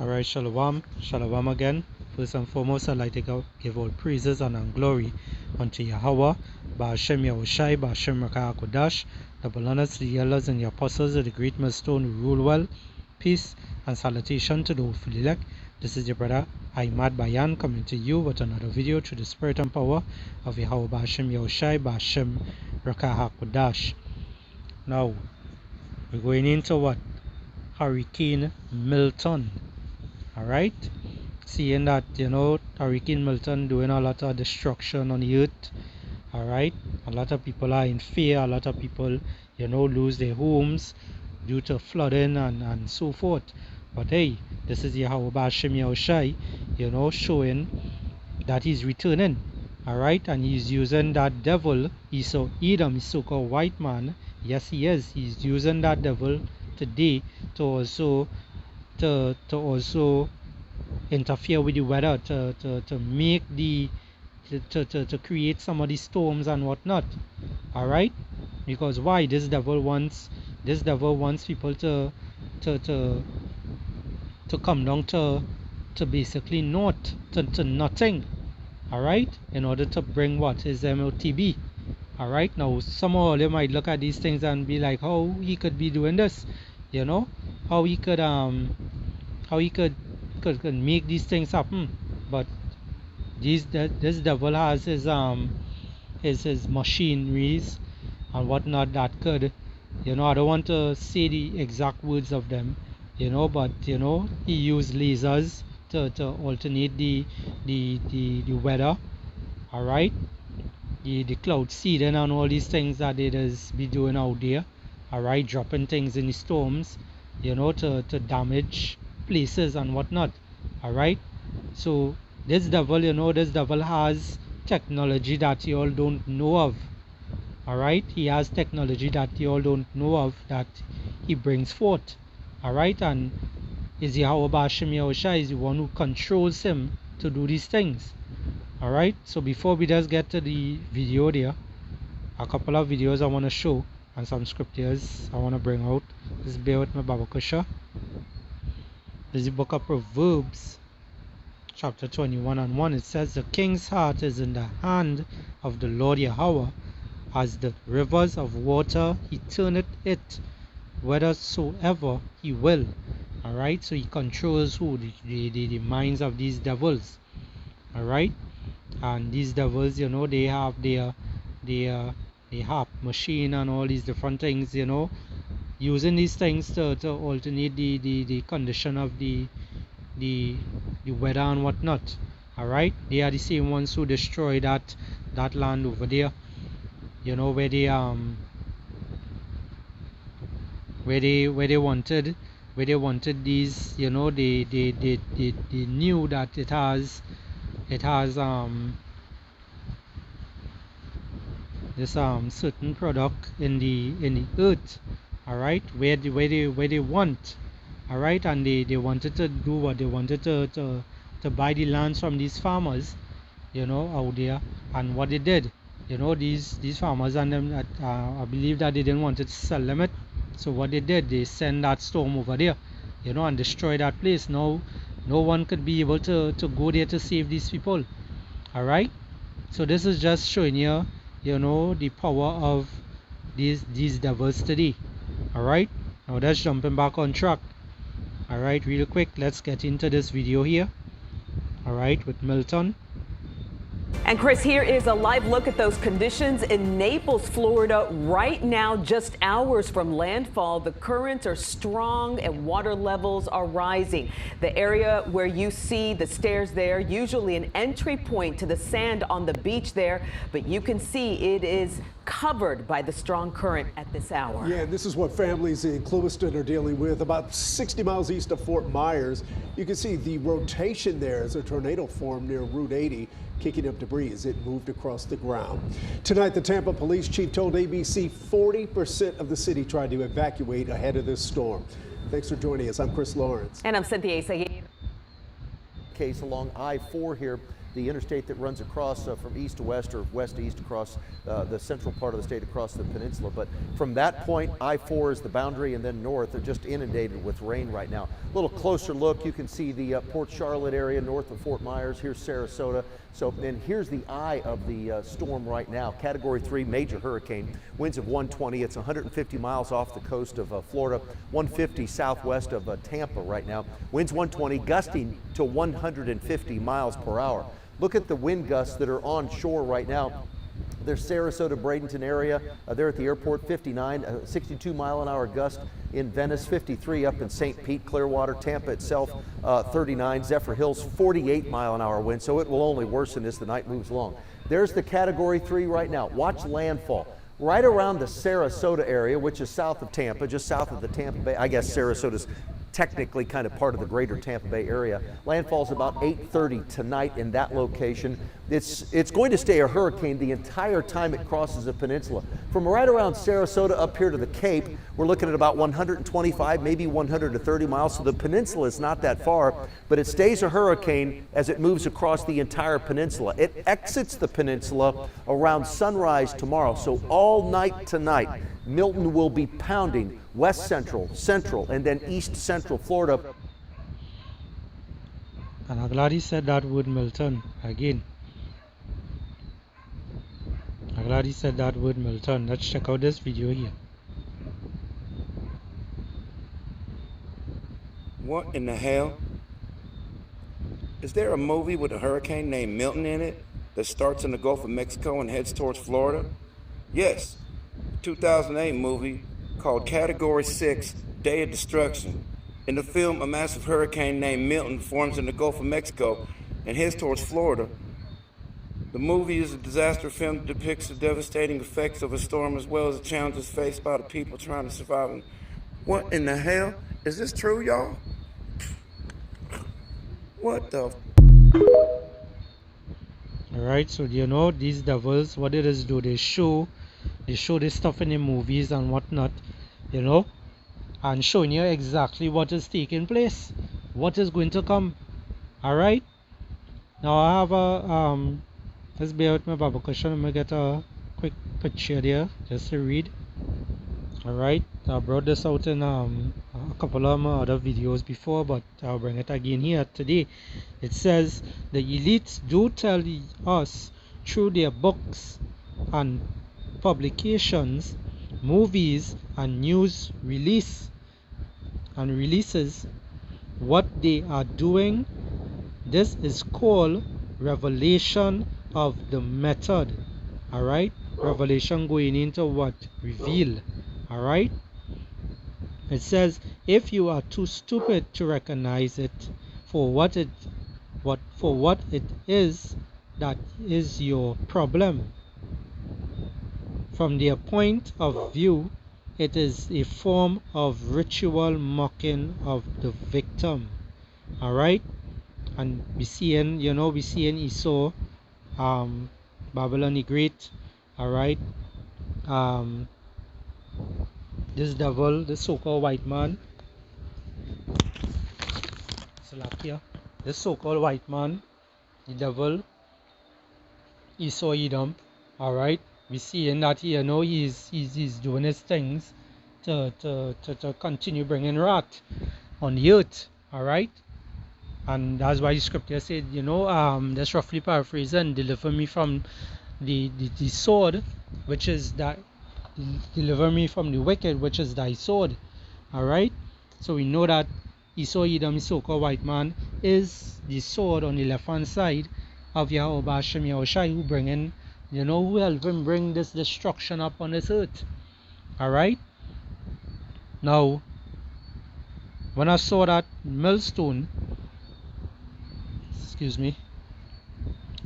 Alright, Shalom, Shalom again. First and foremost, I'd like to give all praises and glory unto Yahweh, Ba'ashem Yahushai, Ba'ashem Rakah Kodash, double honors to the elders and the apostles of the great millstone who rule well, peace and salutation to the hopeful elect. This is your brother Ahmad Bayan coming to you with another video through the spirit and power of Yahweh Ba'ashem Yahushai, Ba'ashem Rakah Kodash. Now, we're going into what? Hurricane Millton. Alright, seeing that Hurricane Millton doing a lot of destruction on the earth. Alright, a lot of people are in fear, a lot of people lose their homes due to flooding and so forth. But hey, this is Yahweh Ba'ashem Yahushai, showing that he's returning. Alright, and he's using that devil, Esau Edom, his so-called white man. Yes, he is. He's using that devil today to also interfere with the weather, to make to create some of these storms and whatnot. Alright, because why? This devil wants people to come down to basically not to nothing. Alright, in order to bring what is MOTB. Alright, now some of you might look at these things and be like, how he could be doing this, how he could make these things happen. But this devil has his machineries and whatnot that could, I don't want to say the exact words of them, but he used lasers to alternate the weather. Alright, the cloud seeding and all these things that it is be doing out there. Alright, dropping things in the storms, to damage places and whatnot. Alright, so this devil has technology that you all don't know of. Alright, he has technology that you all don't know of that he brings forth. Alright, and is Yahweh Ba'ashem Yahushai is the one who controls him to do these things. Alright, so before we just get to the video there, a couple of videos I want to show and some scriptures I want to bring out. Just bear with me, Babakusha. This is the book of Proverbs, chapter 21 and 1. It says, the king's heart is in the hand of the Lord Yahweh, as the rivers of water he turneth it whithersoever he will. Alright, so he controls who? The minds of these devils. Alright, and these devils, they have their harp machine and all these different things, using these things to alternate the condition of the weather and whatnot. Alright, they are the same ones who destroy that land over there, where they wanted these, they knew that it has this certain product in the earth. Alright, where they want. Alright, and they wanted to do what they wanted to buy the lands from these farmers, out there. And what they did, these farmers and them, I believe that they didn't want to sell them it. So what they did, they sent that storm over there, and destroy that place. Now no one could be able to go there to save these people. Alright, so this is just showing you, the power of these devils today. Alright, now that's jumping back on track. Alright, real quick, let's get into this video here. Alright, with Millton. And Chris, here is a live look at those conditions in Naples, Florida. Right now, just hours from landfall, the currents are strong and water levels are rising. The area where you see the stairs there, usually an entry point to the sand on the beach there, but you can see it is covered by the strong current at this hour. Yeah, this is what families in Clewiston are dealing with, about 60 miles east of Fort Myers. You can see the rotation there as a tornado formed near Route 80, kicking up debris as it moved across the ground. Tonight, the Tampa police chief told ABC 40% of the city tried to evacuate ahead of this storm. Thanks for joining us. I'm Chris Lawrence. And I'm Cynthia Seguin. Case along I-4 here the interstate that runs across from east to west or west to east across the central part of the state across the peninsula. But from that point, I-4 is the boundary, and then north, they're just inundated with rain right now. A little closer look, you can see the Port Charlotte area north of Fort Myers. Here's Sarasota. So, and here's the eye of the storm right now. Category 3 major hurricane, winds of 120. It's 150 miles off the coast of Florida, 150 southwest of Tampa right now. Winds 120, gusting to 150 miles per hour. Look at the wind gusts that are on shore right now. There's Sarasota, Bradenton area. They're at the airport, 59, 62 mile an hour gust in Venice, 53 up in St. Pete, Clearwater, Tampa itself, 39, Zephyr Hills, 48 mile an hour wind. So it will only worsen as the night moves along. There's the Category 3 right now. Watch landfall. Right around the Sarasota area, which is south of Tampa, just south of the Tampa Bay. I guess Sarasota's technically kind of part of the greater Tampa Bay area. Landfall's about 8:30 tonight in that location. It's going to stay a hurricane the entire time it crosses the peninsula. From right around Sarasota up here to the Cape, we're looking at about 125, maybe 130 miles. So the peninsula is not that far, but it stays a hurricane as it moves across the entire peninsula. It exits the peninsula around sunrise tomorrow. So all night tonight, Milton will be pounding west central, central, and then east central Florida. And I'm glad he said that word Milton again. I'm glad he said that word Milton. Let's check out this video here. What in the hell? Is there a movie with a hurricane named Milton in it that starts in the Gulf of Mexico and heads towards Florida? Yes, a 2008 movie called Category 6, Day of Destruction. In the film, a massive hurricane named Milton forms in the Gulf of Mexico and heads towards Florida. The movie is a disaster film that depicts the devastating effects of a storm as well as the challenges faced by the people trying to survive. What in the hell? Is this true, y'all? What the? Alright, so you know these devils, what it is do, they show this stuff in the movies and whatnot, you know, and showing you exactly what is taking place, what is going to come. Alright, now I have a let's bear with my Bible question. I'm gonna get a quick picture there just to read. Alright, I brought this out in a couple of my other videos before, but I'll bring it again here today. It says the elites do tell us through their books and publications, movies and news releases what they are doing. This is called revelation of the method. Alright, revelation going into what? Reveal. Alright, it says if you are too stupid to recognize it for what it is, that is your problem. From their point of view, it is a form of ritual mocking of the victim. Alright, and we seeing Esau, Babylon the Great. Alright, this devil, this so-called white man, Salakia, this so-called white man, the devil, Esau Edom. Alright, we see in that here, he's doing his things to continue bringing wrath on the earth. Alright, and that's why the scripture said, that's roughly paraphrasing, deliver me from the sword, which is that, deliver me from the wicked, which is thy sword. Alright, so we know that Esau Edom, the so-called white man, is the sword on the left hand side of Yahweh Hashem Yahushai, who bringing, who helped him bring this destruction up on this earth. Alright, now when I saw that millstone,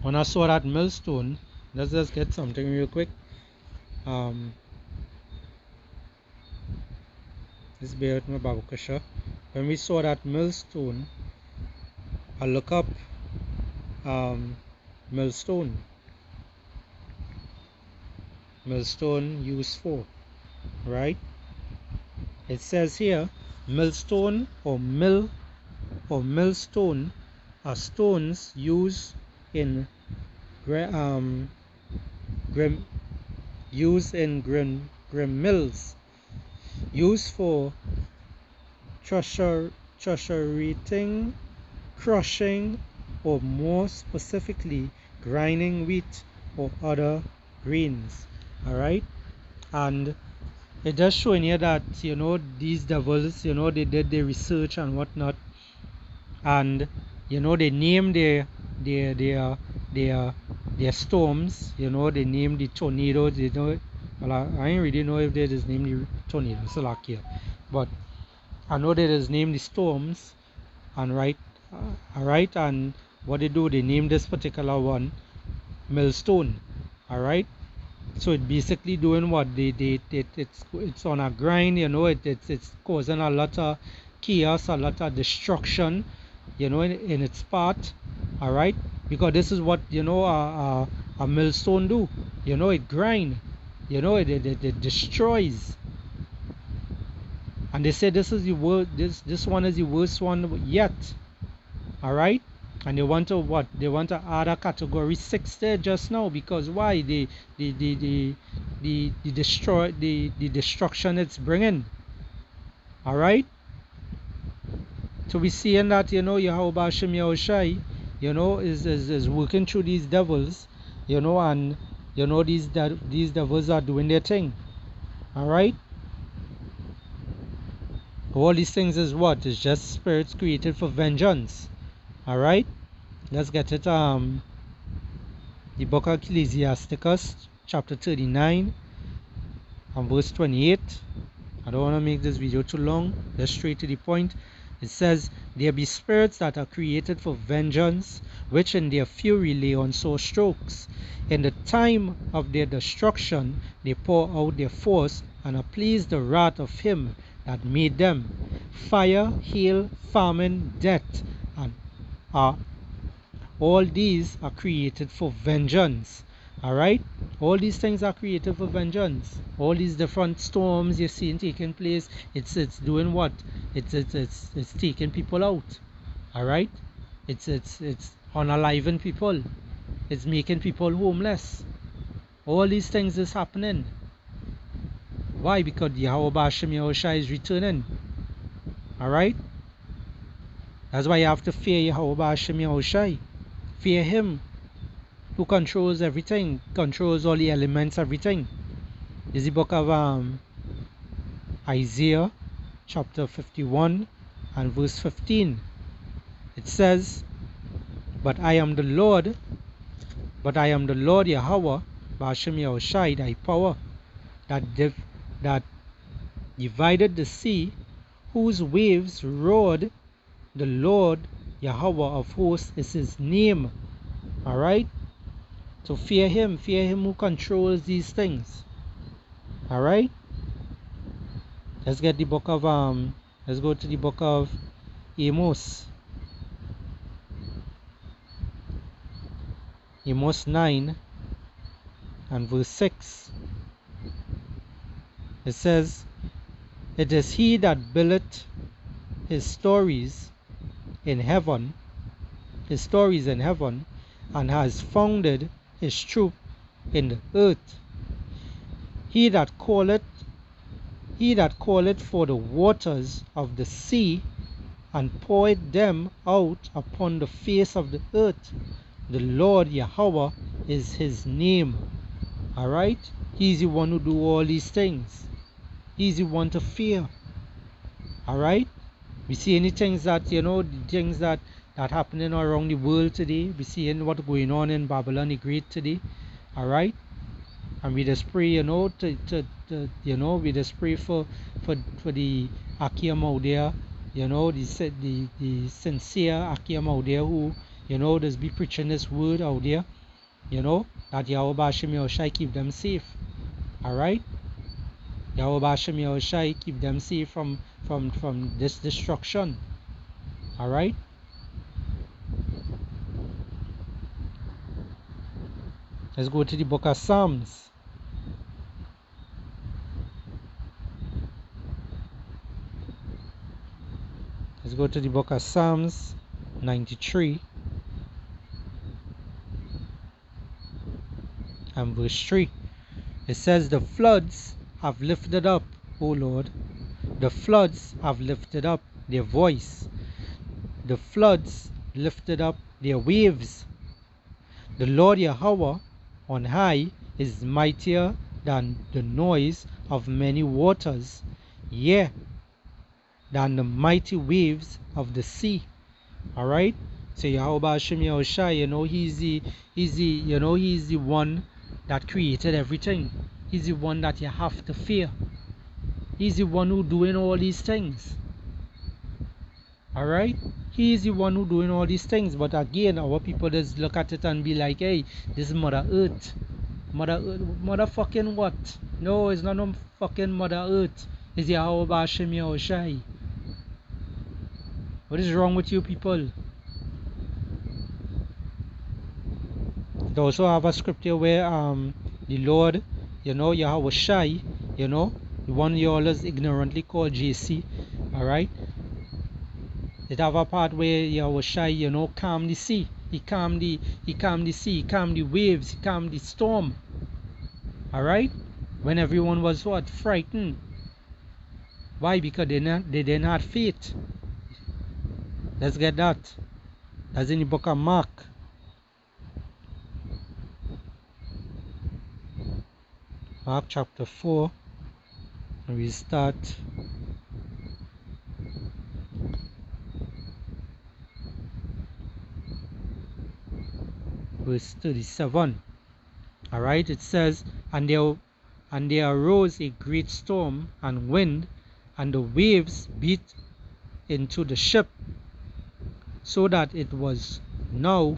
when I saw that millstone, let's just get something real quick. Let's bear with my Bible Kasha. When we saw that millstone, I look up millstone used for, right? It says here millstone or millstone are stones used in grim used in grim mills, used for threshing, crushing, or more specifically grinding wheat or other grains. All right, and it does show in here that these devils, they did their research and whatnot, and they named their storms. They named the tornadoes. Well, I ain't really know if they just named the tornadoes like here, but I know they just named the storms. And all right, and what they do, they name this particular one Millstone. All right, so it basically doing what it's on a grind. It's causing a lot of chaos, a lot of destruction, in its path. All right, because this is what a millstone do. It grind. It destroys. And they say this is the worst. This one is the worst one yet. All right, and they want to what? They want to add a category 6 there just now, because why? The destruction it's bringing. All right, so we seeing that Yahweh Hashem Yahushai is working through these devils, and these devils are doing their thing. All right, all these things is what? It's just spirits created for vengeance. All right, let's get it. The book of Ecclesiasticus chapter 39 and verse 28. I don't want to make this video too long. Let's straight to the point. It says, there be spirits that are created for vengeance, which in their fury lay on sore strokes. In the time of their destruction they pour out their force, and appease the wrath of him that made them. Fire, hail, famine, death, and all these are created for vengeance. All right, all these things are created for vengeance. All these different storms you're seeing taking place, it's doing what? It's taking people out. All right, it's unaliving people. It's making people homeless. All these things is happening. Why? Because Yahweh Hashem Yahushua is returning. All right, that's why you have to fear Yahweh Hashem Yahushai. Fear him who controls everything, controls all the elements, everything. This is the book of Isaiah chapter 51 and verse 15. It says, but I am the Lord Yahweh Hashem Yahushai, thy power, that divided the sea, whose waves roared. The Lord Yahweh of hosts is his name. All right, so fear him who controls these things. All right, let's get the book of let's go to the book of Amos 9 and verse 6. It says, it is he that buildeth his stories in heaven, and has founded his troop in the earth. He that calleth for the waters of the sea, and poured them out upon the face of the earth. The Lord Yahweh is his name. All right, he's the one who do all these things. He's the one to fear. All right, we see any things that the things that happening around the world today. We see what's going on in Babylon the Great today. All right, and we just pray, we just pray for the Akim out there, the sincere Akim out there who just be preaching this word out there, that Yahweh Hashem Yahushai keep them safe. All right, Yahweh Hashem Yahushai keep them safe from this destruction. All right, let's go to the book of Psalms. Let's go to the book of Psalms 93 and verse 3. It says, the floods have lifted up, O Lord. The floods have lifted up their voice. The floods lifted up their waves. The Lord Yahweh on high is mightier than the noise of many waters, yea, than the mighty waves of the sea. All right. So Yahweh Hashem Yahushai, he's the one that created everything. He's the one that you have to fear. He's the one who doing all these things. All right. He is the one who doing all these things. But again, our people just look at it and be like, hey, this is Mother Earth. Mother Earth, mother fucking what? No, it's not no fucking Mother Earth. It's Yahweh Hashem Yahushai. What is wrong with you people? They also have a scripture where the Lord, Yahweh Shai, the one you always ignorantly call JC, alright? It have a part where Yahweh Shai, calm the sea. He calmed the sea, he calmed the waves, he calmed the storm. Alright? When everyone was what? Frightened. Why? Because they didn't have faith. Let's get that. That's in the book of Mark. Mark chapter 4. And we start verse 37. Alright, it says, and there arose a great storm and wind, and the waves beat into the ship, so that it was now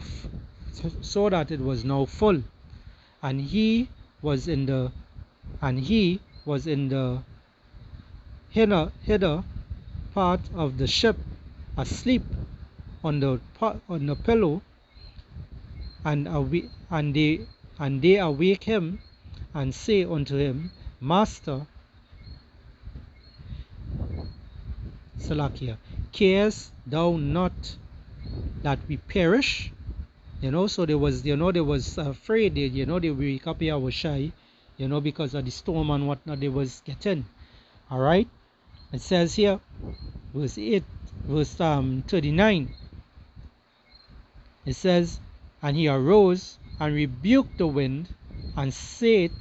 full, and he was in the hither part of the ship, asleep on the pillow. And they awake him and say unto him, Master, Salakia, carest thou not that we perish? So they was afraid. They wake up here was shy, because of the storm and whatnot they was getting. All right. It says here, verse 39. It says, and he arose and rebuked the wind and said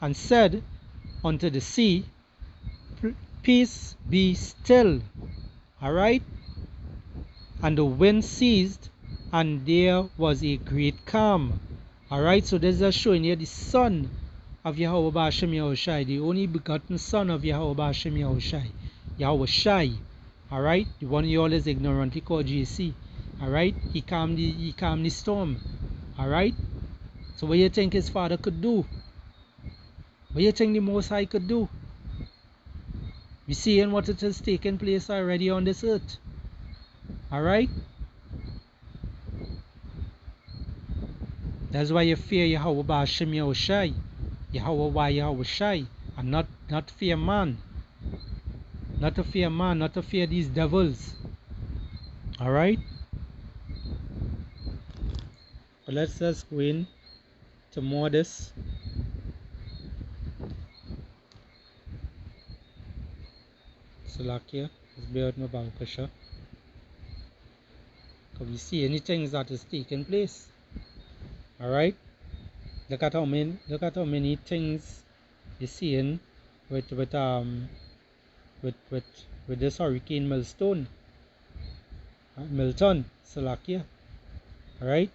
unto the sea, peace, be still. All right. And the wind ceased, and there was a great calm. All right. So this is showing here the son of Yahweh Hashem Yahushai, the only begotten son of Yahweh Hashem Yahushai, Yahweh Shai. All right. The one you always ignorantly call JC. All right. He calmed the storm. All right. So what do you think his father could do? What do you think the Most High could do? We seeing what it has taken place already on this earth. All right. That's why you fear Yahweh Hashem Yahushai, Yahweh Shai, and not fear man. Not to fear man, not to fear these devils. All right. But let's just go in to more this. Salakia, let's bear with my bankasha. Because we see any things that is taking place. Alright? Look at how many things you're seeing with this hurricane Millton. Salakia. Alright?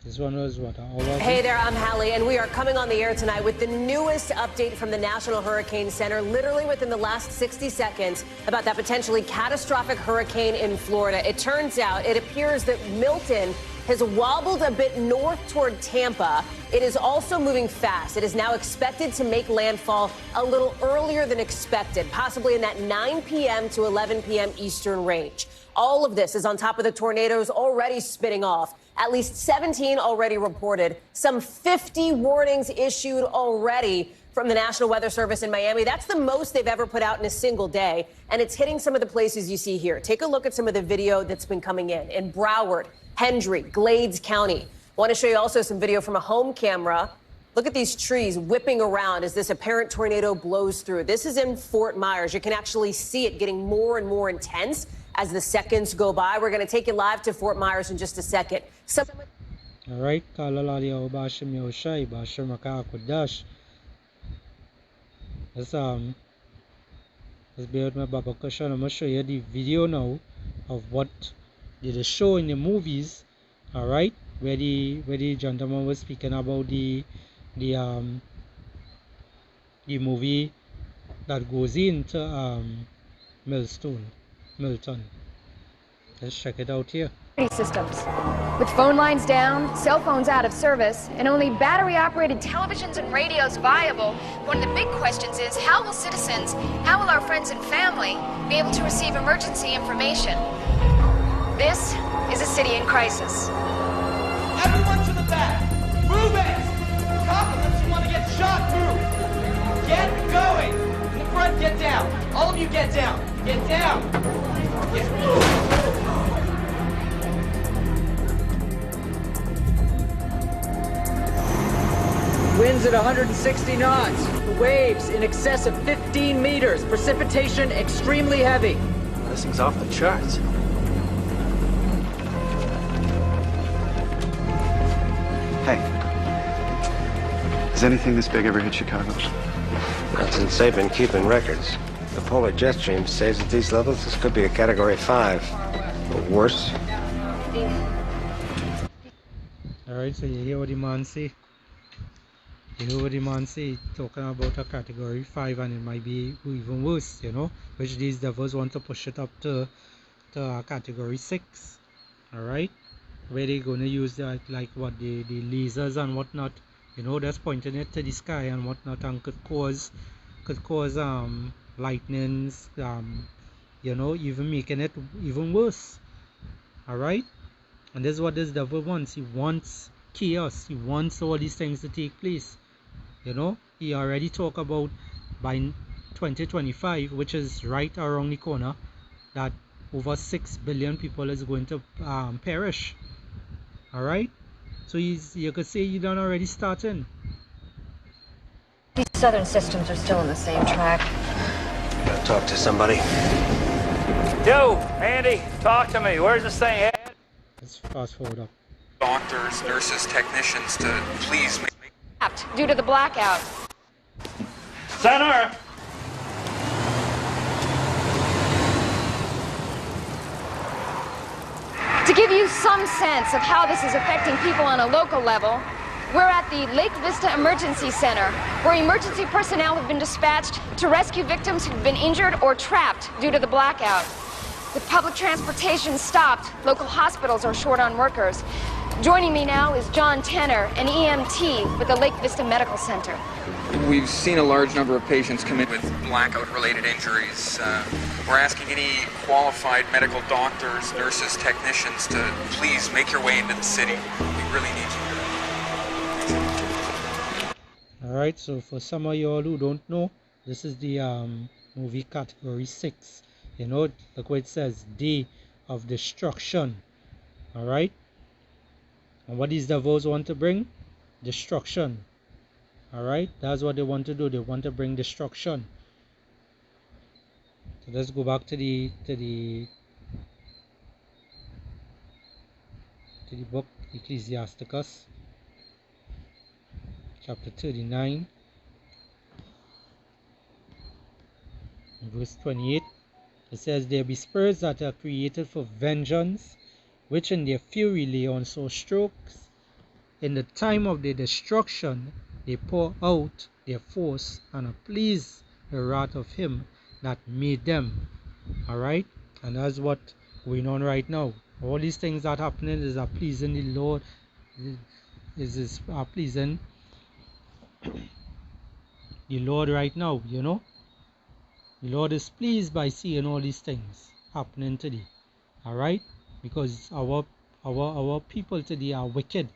This one was what? Hey there, I'm Hallie, and we are coming on the air tonight with the newest update from the National Hurricane Center, literally within the last 60 seconds, about that potentially catastrophic hurricane in Florida. It turns out, it appears that Millton has wobbled a bit north toward Tampa. It is also moving fast. It is now expected to make landfall a little earlier than expected, possibly in that 9 p.m. to 11 p.m. Eastern range. All of this is on top of the tornadoes already spinning off. At least 17 already reported, some 50 warnings issued already. from the National Weather Service in Miami. That's the most they've ever put out in a single day, and it's hitting some of the places you see here. Take a look at some of the video that's been coming in Broward, Hendry, Glades County. I want to show you also some video from a home camera. Look at these trees whipping around as this apparent tornado blows through. This is in Fort Myers. You can actually see it getting more and more intense as the seconds go by. We're going to take you live to Fort Myers in just a second. All right, Kalalali Bashim Yoshai, Bashim Makakudash. Let's bear with my Baba Kushan. I'm going to show you the video now of what they show in the movies. All right, where the gentleman was speaking about the movie that goes into Millton. Let's check it out here. Systems. With phone lines down, cell phones out of service, and only battery-operated televisions and radios viable, one of the big questions is how will citizens, how will our friends and family be able to receive emergency information? This is a city in crisis. Everyone to the back! Move it! Cop unless you want to get shot, move! Get going! In the front, get down! All of you get down! Get down! Winds at 160 knots. Waves in excess of 15 meters. Precipitation extremely heavy. This thing's off the charts. Hey, has anything this big ever hit Chicago? Not since they've been keeping records. The polar jet stream says at these levels this could be a Category 5. Or worse. Alright, so you hear what the man say? You hear what the man say, talking about a Category 5, and it might be even worse, you know, which these devils want to push it up to a Category 6. Alright, where they're going to use that, like what the lasers and whatnot, you know, that's pointing it to the sky and whatnot, and could cause lightnings, you know, even making it even worse. Alright, and this is what this devil wants. He wants chaos. He wants all these things to take place. You know, he already talked about by 2025, which is right around the corner, that over 6 billion people is going to perish. All right, so you could say you done already starting. These southern systems are still on the same track. Gotta talk to somebody. Yo, Andy, talk to me. Where's this thing headed? Let's fast forward up. Doctors, nurses, technicians to please make Due to the blackout. Center! To give you some sense of how this is affecting people on a local level, we're at the Lake Vista Emergency Center, where emergency personnel have been dispatched to rescue victims who've been injured or trapped due to the blackout. With public transportation stopped, local hospitals are short on workers. Joining me now is John Tenner, an EMT with the Lake Vista Medical Center. We've seen a large number of patients come in with blackout-related injuries. We're asking any qualified medical doctors, nurses, technicians to please make your way into the city. We really need you. Alright, so for some of y'all who don't know, this is the movie Category 6. You know, look what it says, Day of Destruction. Alright? And what these devils want to bring? Destruction. Alright? That's what they want to do. They want to bring destruction. So let's go back to the book Ecclesiasticus, chapter 39, verse 28. It says, there be spirits that are created for vengeance, which in their fury lay on sore strokes. In the time of their destruction, they pour out their force and please the wrath of him that made them. Alright? And that's what going on right now. All these things that happening is pleasing the Lord, is pleasing the Lord right now, you know. The Lord is pleased by seeing all these things happening today. Alright? Because our people today are wicked.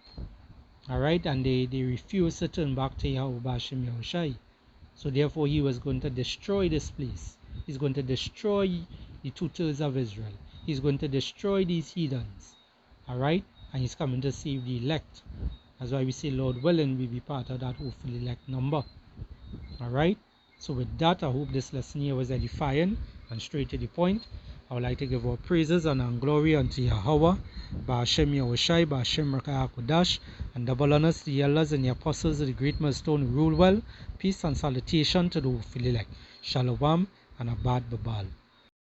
Alright? And they refuse to turn back to Yahweh Bashim Yahushai. So therefore he was going to destroy this place. He's going to destroy the 2/3 of Israel. He's going to destroy these heathens. Alright? And he's coming to save the elect. That's why we say, Lord willing, we be part of that hopefully elect number. Alright? So with that, I hope this lesson here was edifying and straight to the point. I would like to give our praises and glory unto Yahweh, Ba'ashem Yahushai, Ba'ashem Rakah Kodash, and double honors to the elders and the apostles of the great millstone who rule well. Peace and salutation to the hopefully elect. Shalom and Abad Babal.